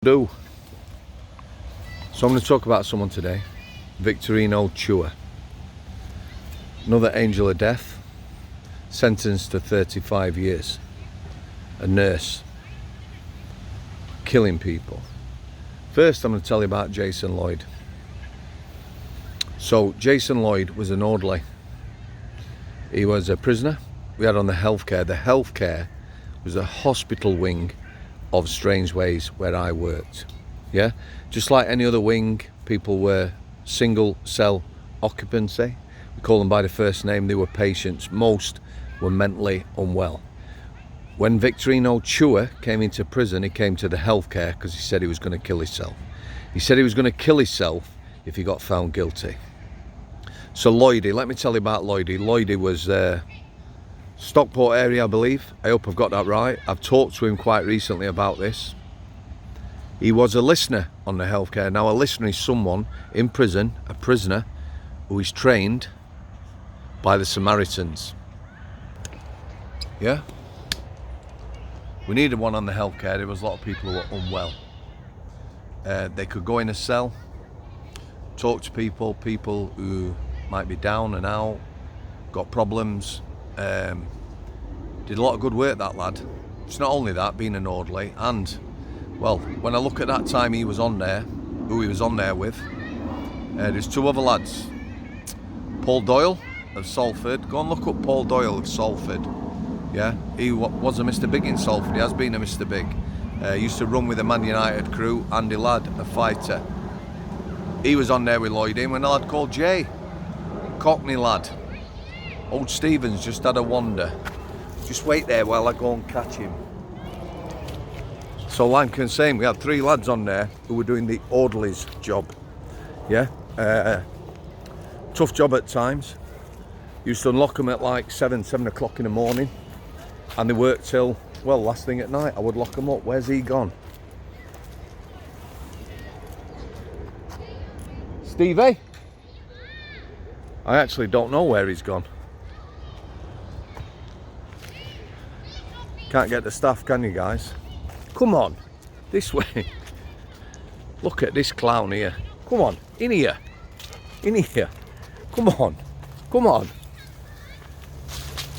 So I'm going to talk about someone today, Victorino Chua, another angel of death, sentenced to 35 years, a nurse, killing people. First I'm going to tell you about Jason Lloyd. So Jason Lloyd was an orderly. He was a prisoner we had on the healthcare. The healthcare was a hospital wing of Strangeways where I worked. Yeah, just like any other wing, people were single cell occupancy. We call them by the first name. They were patients. Most were mentally unwell. When Victorino Chua came into prison, he came to the healthcare because he said he was going to kill himself. He said he was going to kill himself if he got found guilty. So Lloydie, let me tell you about Lloydie. Lloydie was Stockport area, I believe. I hope I've got that right. I've talked to him quite recently about this. He was a listener on the healthcare. Now a listener is someone in prison, a prisoner, who is trained by the Samaritans. Yeah? We needed one on the healthcare. There was a lot of people who were unwell. They could go in a cell, talk to people who might be down and out, got problems. Did a lot of good work, that lad. It's not only that, being an orderly, and well, when I look at that time he was on there, who he was on there with, there's two other lads. Paul Doyle of Salford. Go and look up Paul Doyle of Salford. Yeah, he was a Mr. Big in Salford. He has been a Mr. Big. Used to run with the Man United crew. Andy Ladd, a fighter. He was on there with Lloydie, and a lad called Jay, Cockney lad. Old Stevens just had a wander. Just wait there while I go and catch him. So like I'm saying, we had three lads on there who were doing the orderly's job. Yeah, tough job at times. Used to unlock them at like 7 o'clock in the morning, and they worked till, well, last thing at night. I would lock them up. Where's he gone? Stevie? I actually don't know where he's gone. Can't get the staff, can you guys? Come on, this way. Look at this clown here. Come on, in here. In here. Come on, come on.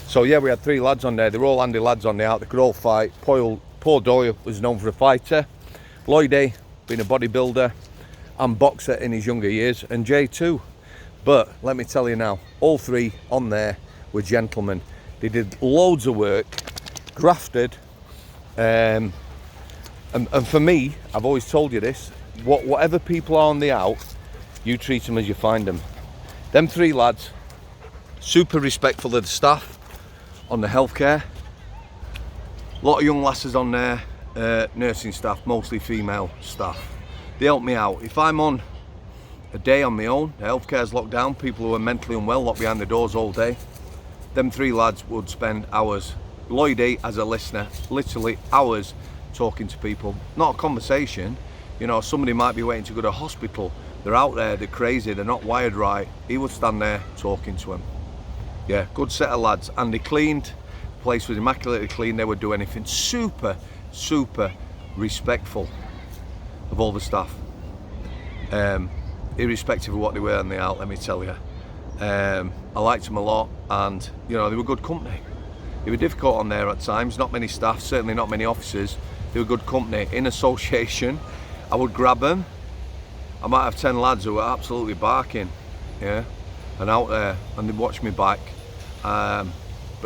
So yeah, we had three lads on there. They were all handy lads on the out. They could all fight. Paul Doyle was known for a fighter. Lloydie, being a bodybuilder and boxer in his younger years. And Jay too. But let me tell you now, all three on there were gentlemen. They did loads of work, grafted, and for me, I've always told you this, whatever people are on the out, you treat them as you find them. Them three lads, super respectful of the staff on the healthcare. A lot of young lasses on there, nursing staff, mostly female staff. They help me out. If I'm on a day on my own, the healthcare's locked down, people who are mentally unwell locked behind the doors all day, them three lads would spend hours. Lloydie, as a listener, literally hours talking to people. Not a conversation. You know, somebody might be waiting to go to hospital. They're out there, they're crazy, they're not wired right. He would stand there talking to them. Yeah, good set of lads. And they cleaned. The place was immaculately clean. They would do anything. Super, super respectful of all the staff. Irrespective of what they were on the out, let me tell you. I liked them a lot, and you know, they were good company. They were difficult on there at times, not many staff, certainly not many officers. They were good company. In association, I would grab them. I might have 10 lads who were absolutely barking, yeah, and out there, and they'd watch me back. But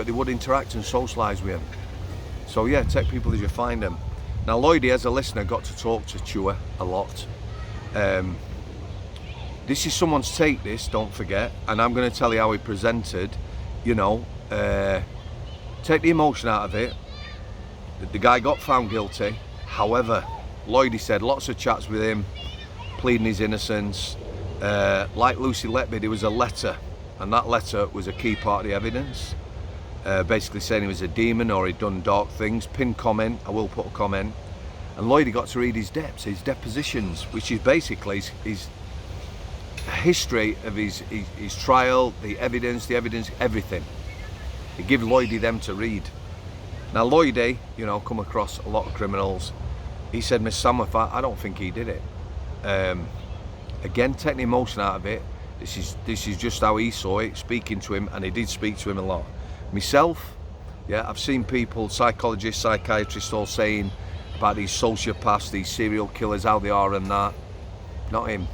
they would interact and socialise with them. So yeah, take people as you find them. Now Lloydie, as a listener, got to talk to Chua a lot. This is someone's take, this, don't forget, and I'm going to tell you how he presented, you know. Take the emotion out of it. The guy got found guilty. However, Lloydie said lots of chats with him, pleading his innocence. Like Lucy Letby, there was a letter, and that letter was a key part of the evidence. Basically saying he was a demon or he'd done dark things. Pinned comment, I will put a comment. And Lloydie got to read his depositions, which is basically his history of his trial, the evidence, everything. He gave Lloydie them to read. Now Lloydie, you know, come across a lot of criminals. He said, Miss Samworth, I don't think he did it. Again, taking emotion out of it. This is just how he saw it, speaking to him, and he did speak to him a lot. Myself, yeah, I've seen people, psychologists, psychiatrists, all saying about these sociopaths, these serial killers, how they are and that. Not him.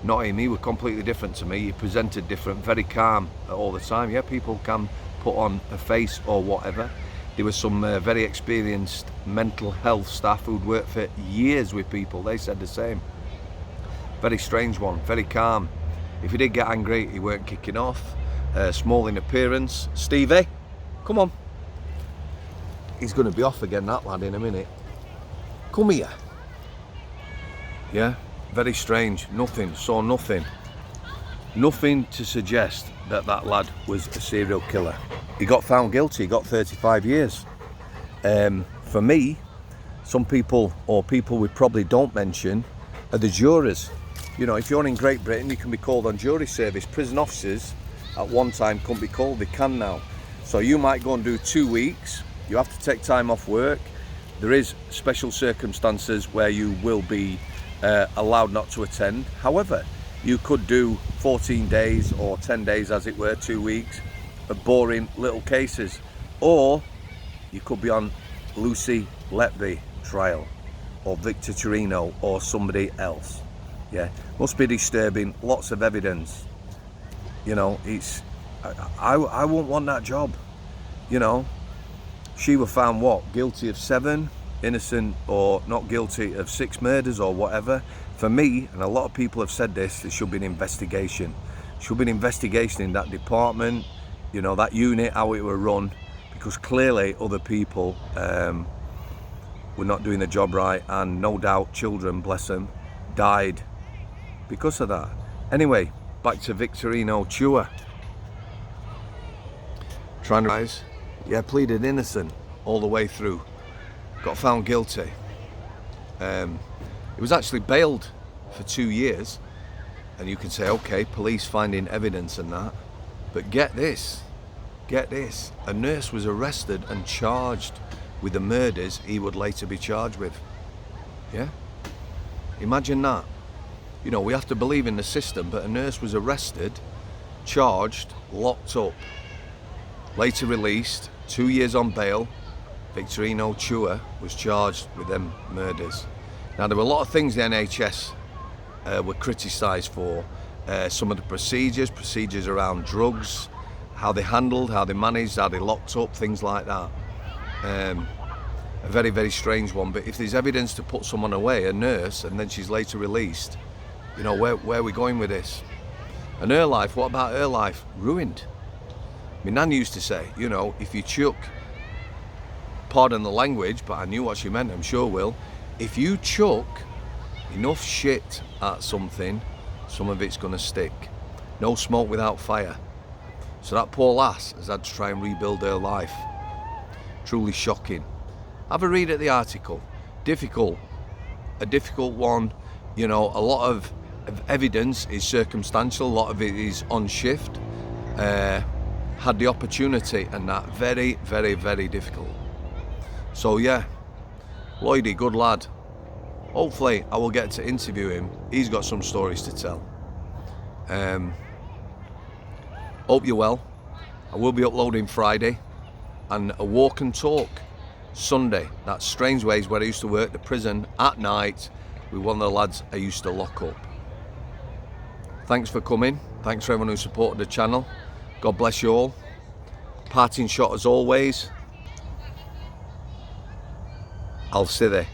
Not him. He was completely different to me. He presented different, very calm all the time. Yeah, people can put on a face or whatever. There was some very experienced mental health staff who'd worked for years with people. They said the same. Very strange one, very calm. If he did get angry, he weren't kicking off. Small in appearance. Stevie, come on. He's going to be off again, that lad, in a minute. Come here. Yeah, very strange. Nothing, saw nothing. Nothing to suggest that that lad was a serial killer. He got found guilty, he got 35 years. For me, some people, or people we probably don't mention, are the jurors. You know, if you're in Great Britain, you can be called on jury service. Prison officers at one time couldn't be called, they can now. So you might go and do 2 weeks, you have to take time off work. There is special circumstances where you will be allowed not to attend. However, you could do 14 days or 10 days, as it were, 2 weeks of boring little cases. Or you could be on Lucy Letby trial, or Victorino, or somebody else. Yeah, must be disturbing, lots of evidence. You know, it's, I wouldn't want that job. You know, she was found what? Guilty of 7, innocent or not guilty of 6 murders or whatever. For me, and a lot of people have said this, there should be an investigation. Should be an investigation in that department, you know, that unit, how it were run, because clearly other people were not doing the job right, and no doubt children, bless them, died because of that. Anyway, back to Victorino Chua. Trying to rise. Yeah, pleaded innocent all the way through. Got found guilty. He was actually bailed for 2 years, and you can say, okay, police finding evidence and that, but get this, a nurse was arrested and charged with the murders he would later be charged with. Yeah, imagine that. You know, we have to believe in the system, but a nurse was arrested, charged, locked up, later released, 2 years on bail. Victorino Chua was charged with them murders. Now, there were a lot of things the NHS were criticised for. Some of the procedures around drugs, how they handled, how they managed, how they locked up, things like that. A very, very strange one. But if there's evidence to put someone away, a nurse, and then she's later released, you know, where are we going with this? And her life, what about her life? Ruined. My nan used to say, you know, if you chuck, pardon the language, but I knew what she meant, I'm sure will, if you chuck enough shit at something, some of it's going to stick. No smoke without fire. So that poor lass has had to try and rebuild her life. Truly shocking. Have a read at the article. Difficult. A difficult one. You know, a lot of evidence is circumstantial, a lot of it is on shift. Had the opportunity, and that very, very, very difficult. So yeah, Lloydie, good lad. Hopefully I will get to interview him. He's got some stories to tell. Hope you're well. I will be uploading Friday, and a walk and talk Sunday. That's Strangeways, where I used to work, the prison, at night with one of the lads I used to lock up. Thanks for coming. Thanks for everyone who supported the channel. God bless you all. Parting shot as always. I'll see you there.